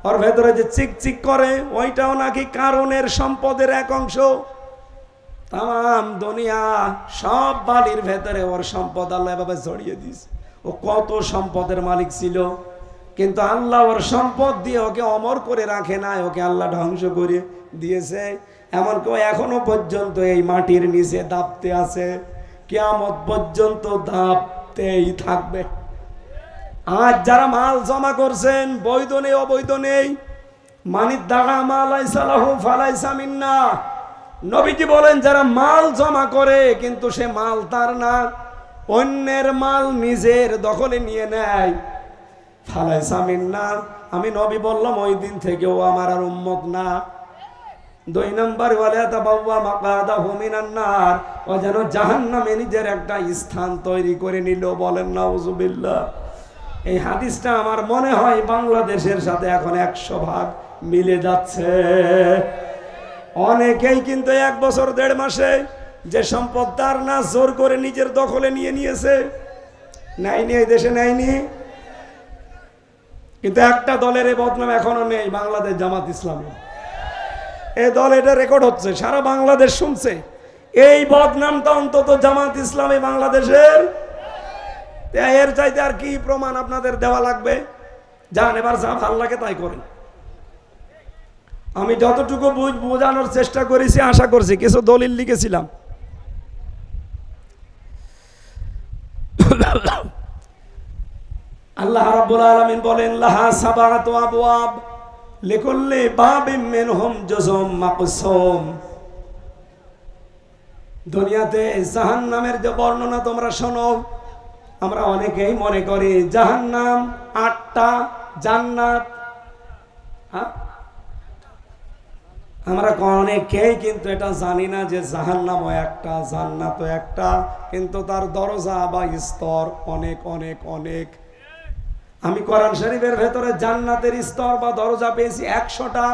ওর ভেতরে যে চিকচিক করে, ওইটাও নাকি কারণের সম্পদের এক অংশ। তাম দুনিয়া সব বালির ভেতরে ওর সম্পদ আল্লাহ এভাবে জড়িয়ে দিয়েছে। ও কত সম্পদের মালিক ছিল, কিন্তু আল্লাহ ওর সম্পদ দিয়ে ওকে অমর করে রাখে নাই, ওকে আল্লাহ ধ্বংস করে দিয়েছে। এমনকি এখনো পর্যন্ত এই মাটির নিচে দাবতে আছে, কিয়ামত পর্যন্ত দাবতেই থাকবে। আজ যারা মাল জমা করছেন, বৈধ নেই অবৈধ নেই, মানিদ দাগা মালাইসা লাহু ফালাইসা মিন্না। নবীজি বলেন, যারা মাল জমা করে কিন্তু সে মাল তার না, অন্যের মাল নিজের দখলে নিয়ে নেয়, ফালাইসা মিন্না, আমি নবী বললাম ওই দিন থেকে ও আমার আর উম্মত না। 2 নম্বর ওয়ালা তাবাওয়া মাকাদাহু মিনান নার, ও যেন জাহান্নামে নিজের একটা স্থান তৈরি করে নিল। বলেন নাউজুবিল্লাহ। এই হাদিসটা আমার মনে হয় বাংলাদেশের সাথে এখন 100 ভাগ মিলে যাচ্ছে। অনেকেই কিন্তু 1 বছর 1.5 মাসে যে সম্পদ তার না, জোর করে নিজের দখলে নিয়ে নিয়েছে। নেয়নি, এই দেশে নেয়নি, কিন্তু একটা দলের এই বদনাম এখনো নেই, বাংলাদেশ জামাত ইসলামী। এই দল, এটা রেকর্ড হচ্ছে, সারা বাংলাদেশ শুনছে। এই বদনামটা অন্তত জামাত ইসলামী বাংলাদেশের। এর চাইতে আর কি প্রমাণ আপনাদের দেওয়া লাগবে? যান, এবার যা ভাল লাগে তাই করেন। আমি যতটুকু বোঝানোর চেষ্টা করেছি, আশা করছি কিছু দলিল লিখেছিলাম। আল্লাহ রাব্বুল আলামিন বলেন, লাহা সাবাতু আবওয়াব লিকুল্লি বাবিম মিনহুম জুজুম মাকসুম। দুনিয়াতে জাহান্নামের যে বর্ণনা তোমরা শোনো, আমরা অনেকেই মনে করি জাহান্নাম 8টা, জান্নাত, আমরা অনেকেই কিন্তু এটা জানি না যে জাহান্নামও একটা, জান্নাতও একটা, কিন্তু তার দরজা বা স্তর অনেক অনেক অনেক। আমি কোরআন শরীফের ভেতরে জান্নাতের স্তর বা দরজা পেয়েছি 100টা,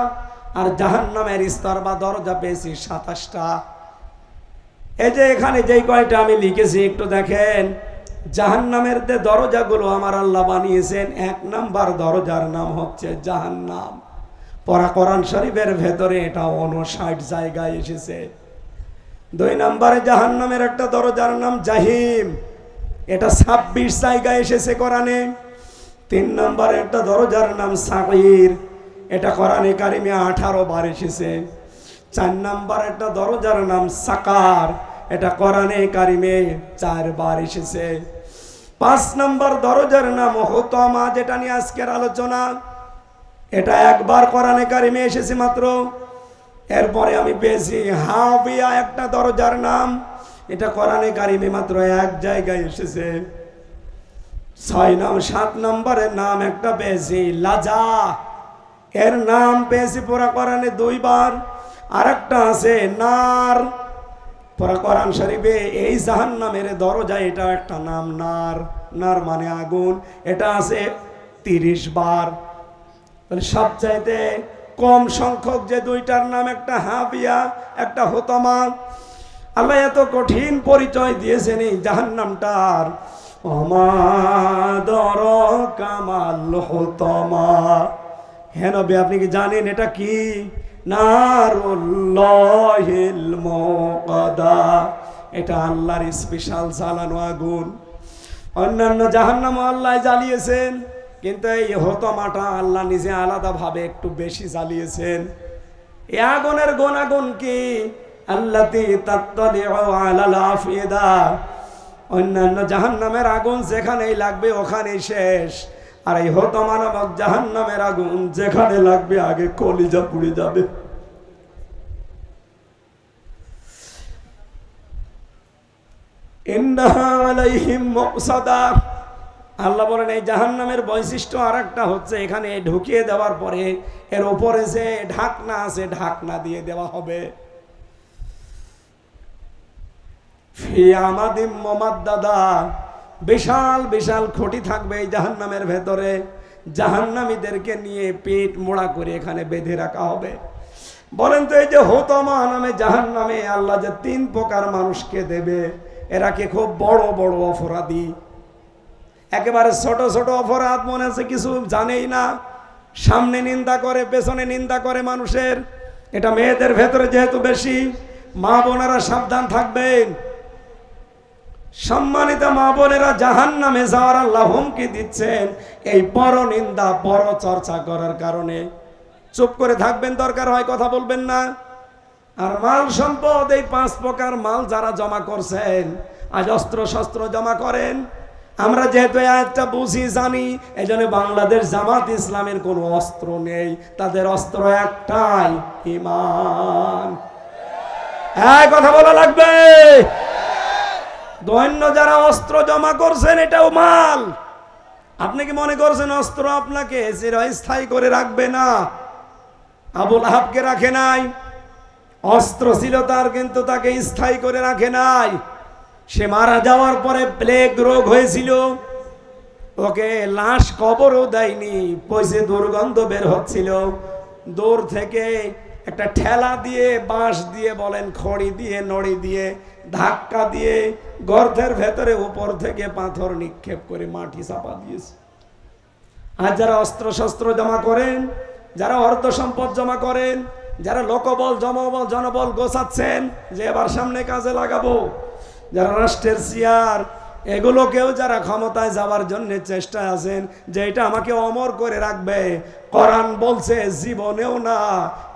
আর জাহান্নামের স্তর বা দরজা পেয়েছি 27টা। এই যে এখানে যেই কয়টা আমি লিখেছি একটু দেখেন। জাহান্নামের যে দরজাগুলো আমার আল্লাহ বানিয়েছেন, 1 নাম্বার দরজার নাম হচ্ছে জাহান্নাম। পরা কোরআন শরীফের ভেতরে এটা 59 জায়গায় এসেছে। 2 নম্বরে জাহান্নামের একটা দরজার নাম জাহিম, এটা 26 জায়গায় এসেছে কোরআনে। 3 নম্বরে একটা দরজার নাম সাঈর, এটা কোরআনে কারিমে 18 বার এসেছে। 4 নম্বর একটা দরজার নাম সাকার, এটা কোরআনে কারিমে 4 বার এসেছে। 5 নম্বর দরজার নাম হুতামা, যেটা নিয়ে আজকের আলোচনা, এটা 1 বার কোরআনে কারিমে এসেছে মাত্র। এরপরে আমি পেয়েছি হাবিয়া, একটা দরজার নাম, এটা কোরআনে কারিমে মাত্র 1 জায়গায় এসেছে। 7 নম্বরের নাম একটা পেয়েছি লাজা, এর নাম পেয়েছি পুরা কোরআনে 2 বার। আর একটা আছে নার, পরে কোরআন শরীফে এই জাহান্নামের দরজা, এটা একটা নাম নার, নার মানে আগুন, এটা আছে 30 বার। তাহলে সবচাইতে কম সংখ্যক যে দুইটার নাম, একটা হাবিয়া একটা হোতামা। আল্লাহ এত কঠিন পরিচয় দিয়েছেন এই জাহান্নামটার। আমাদর কামাল হোতামা। হ্যাঁ নবী, আপনি কি জানেন এটা কি? নারুল্লাহিল মুকাদা, এটা আল্লাহর স্পেশাল জ্বালানো আগুন। অন্যান্য জাহান্নাম আল্লাহ জ্বালিয়েছেন, কিন্তু এই হোতামাটা আল্লাহ নিজে আলাদাভাবে একটু বেশি জ্বালিয়েছেন। এই আগুনের গুণাগুণ কি? আল্লাতী তাত্তালিউ আলাল আফিদা। অন্যান্য জাহান্নামের আগুন যেখানেই লাগবে ওখানেই শেষ, আর এই হোতামা নামক জাহান্নামের আগুন যেখানে লাগবে আগে কলিজা পুড়ে যাবে। ইন্নাহা আলাইহিম মুকসাদা। আল্লাহ বলেন এই জাহান্নামের বৈশিষ্ট্য আর একটা হচ্ছে, এখানে ঢুকিয়ে দেওয়ার পরে এর উপরে যে ঢাকনা আছে, ঢাকনা দিয়ে দেওয়া হবে। ফি আমাদিম মুমাদ্দাদা, বিশাল বিশাল খুঁটি থাকবে এই জাহান্নামের ভেতরে। জাহান্নামীদেরকে নিয়ে পেট মোড়া করে এখানে বেঁধে রাখা হবে। বলেন তো, এই যে হোতামা নামে জাহান্নামে আল্লাহ যে 3 প্রকার মানুষকে দেবে, এরা কি খুব বড় বড় অপরাধী? একেবারে ছোট ছোট অপরাধ মনে আছে কিছু জানেই না, সামনে নিন্দা করে পেছনে নিন্দা করে মানুষের। এটা মেয়েদের ভেতরে যেহেতু বেশি, মা বোনেরা সাবধান থাকবেন। সম্মানিত মা বোনেরা, জাহান্নামে যাওয়ার আল্লাহ হুমকি দিচ্ছেন এই পরনিন্দা পরচর্চা করার কারণে। চুপ করে থাকবেন, দরকার হয় কথা বলবেন না। আর মাল সম্পদ, এই 5 প্রকার মাল যারা জমা করছেন, আজ অস্ত্র শস্ত্র জমা করেন। আমরা যেহেতু একটা বুঝি জানি, এই জন্য বাংলাদেশ জামাত ইসলামের কোনো অস্ত্র নেই, তাদের অস্ত্র একটাই, ঈমান। হ্যাঁ, কথা বলা লাগবে। দৈন্য যারা অস্ত্র জমা করছেন, এটাও মাল। আপনি কি মনে করছেন অস্ত্র আপনাকে চিরস্থায়ী করে রাখবে? না, আবুল আহাবকে রাখে নাই। অস্ত্র ছিল তার, কিন্তু তাকে স্থায়ী করে রাখে নাই। সে মারা যাওয়ার পরে প্লেগ রোগ হয়েছিল, ওকে লাশ কবরও দেয়নি, পয়সে দুর্গন্ধ বের হচ্ছিল। দূর থেকে একটা ঠেলা দিয়ে, বাঁশ দিয়ে বলেন, খড়ি দিয়ে, নড়ি দিয়ে, ধাক্কা দিয়ে গর্তের ভেতরে উপর থেকে পাথর নিক্ষেপ করে মাটি চাপা দিয়েছে। আর যারা অস্ত্র শস্ত্র জমা করেন, যারা অর্থ সম্পদ জমা করেন, যারা লোকবল জনবল গোছাচ্ছেন যে এবার সামনে কাজে লাগাবো, যারা রাষ্ট্রের চেয়ার, এগুলোকেও যারা ক্ষমতায় যাওয়ার জন্য চেষ্টায় আছেন যে এটা আমাকে অমর করে রাখবে, কোরআন বলছে জীবনেও না,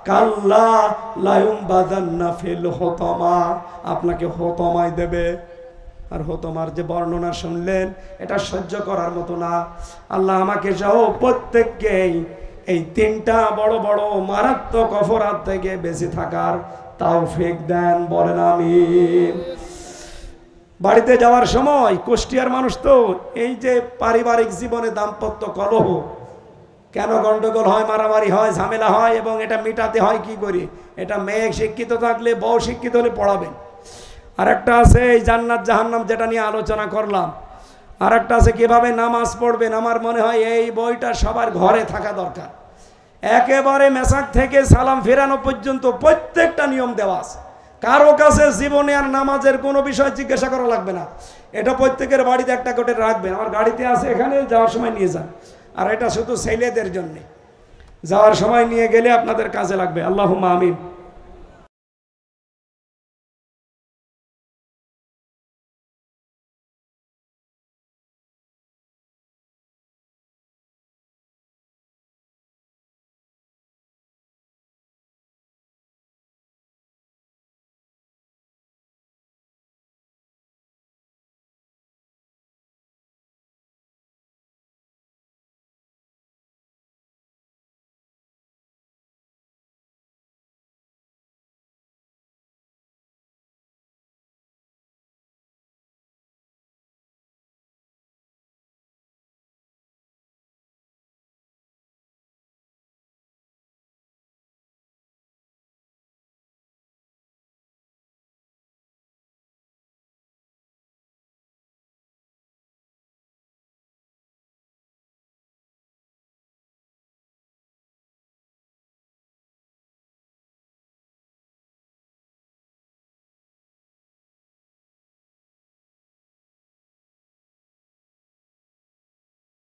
কাল্লা লা ইউমবাদান্না ফিল হুতামা, আপনাকে হোতামায় দেবে। আর হোতামার যে বর্ণনা শুনলেন, এটা সহ্য করার মতো না। আল্লাহ আমাকে সহ প্রত্যেককেই এই 3টা বড় বড় মারাত্মক অপরাধ থেকে বেঁচে থাকার তৌফিক দেন, বলেন আমিন। বাড়িতে যাওয়ার সময়, কুষ্টিয়ার মানুষ তো, এই যে পারিবারিক জীবনে দাম্পত্য কলহ, কেন গন্ডগোল হয়, মারামারি হয়, ঝামেলা হয়, এবং এটা মেটাতে হয় কি করি? এটা মেয়ে শিক্ষিত থাকলে, বউ শিক্ষিত হলে পড়াবেন। আর একটা আছে এই জান্নাত জাহান্নাম, যেটা নিয়ে আলোচনা করলাম। আর একটা আছে কিভাবে নামাজ পড়বেন। আমার মনে হয় এই বইটা সবার ঘরে থাকা দরকার। একেবারে মেসাক থেকে সালাম ফেরানো পর্যন্ত প্রত্যেকটা নিয়ম দেওয়া আছে। কারো কাছে জীবনে আর নামাজের কোনো বিষয় জিজ্ঞাসা করা লাগবে না। এটা প্রত্যেকের বাড়িতে একটা করে রাখবেন। আমার গাড়িতে আছে, এখানে যাওয়ার সময় নিয়ে যান। আর এটা শুধু ছেলেদের জন্যে, যাওয়ার সময় নিয়ে গেলে আপনাদের কাজে লাগবে। আল্লাহুম্মা আমিন।